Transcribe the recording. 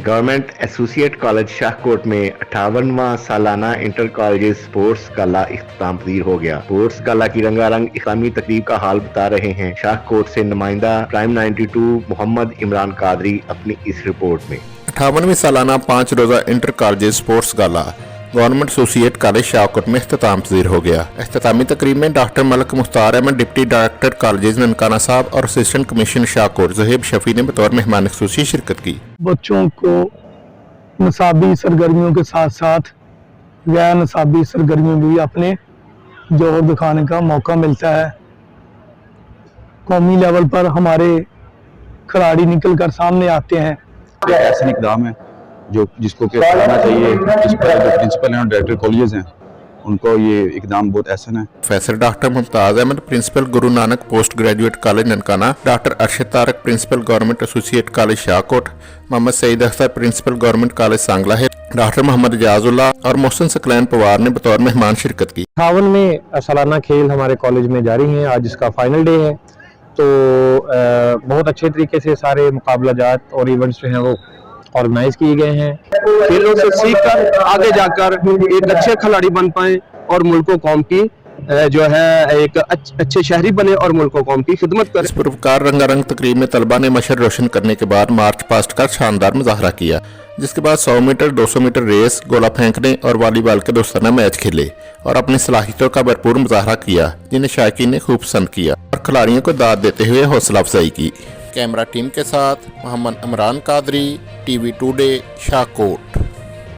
Government associate college Shahkot में 58वां सालाना inter college sports गाला इख्तिताम पजीर हो गया। स्पोर्ट्स गाला की रंगारंग इस्लामी तकरीब का हाल बता रहे हैं शाहकोट से नुमाइंदा प्राइम 92 मोहम्मद इमरान कादरी अपनी इस रिपोर्ट में। 58वीं सालाना 5 रोज़ा inter college sports gala government associate college Shahkot में इख्तिताम पजीर हो गया। इख्तितामी तकरीब में doctor Malik Mukhtar Ahmad, deputy director college Nankana Sahib और असिस्टेंट कमीशन शाहकोट ज़हीब शफी ने बतौर मेहमान खुसूसी शिरकत की। बच्चों को नसाबी सरगर्मियों के साथ साथ गैर नसाबी सरगर्मियों में भी अपने जोर दिखाने का मौका मिलता है। कौमी लेवल पर हमारे खिलाड़ी निकल कर सामने आते हैं। ऐसा इकदाम है जिसको कि करना चाहिए। इस पर जो प्रिंसिपल हैं और डायरेक्टर कॉलेजेस हैं उनको ये इकदाम बहुत एहसन है। Professor doctor Mumtaz Ahmad, principal Guru Nanak post graduate college Nankana, doctor Arshad Tariq, principal government associate college Shahkot, Muhammad Saeed Akhtar, principal government college Sangla है, डॉक्टर मोहम्मद एजाजुल्लाह और मोहसिन सकलैन पवार ने बतौर मेहमान शिरकत की। 58वें सालाना खेल हमारे कॉलेज में जारी हैं। आज इसका फाइनल डे है, तो बहुत अच्छे तरीके से सारे मुकाबलाजात और इवेंट्स जो हैं वो ऑर्गेनाइज किए गए हैं। खेलों से सीख कर आगे जाकर एक अच्छे खिलाड़ी बन पाए और मुल्क को कौम की जो है एक अच्छे शहरी बने और मुल्क को कौम की खिदमत करें। इस पुरवकार रंगारंग तकरीब में तलबा ने मशर रोशन करने के बाद मार्च पास्ट कर शानदार मुजाहरा किया, जिसके बाद 100 मीटर 200 मीटर रेस, गोला फेंकने और वॉलीबॉल के दोस्ताना मैच खेले और अपनी सलाहियतों का भरपूर मुजाहरा किया, जिन्हें शायकीन ने खूब पसंद किया और खिलाड़ियों को दाद देते हुए हौसला अफजाई की। कैमरा टीम के साथ मोहम्मद इमरान कादरी, टीवी टुडे, शाहकोट।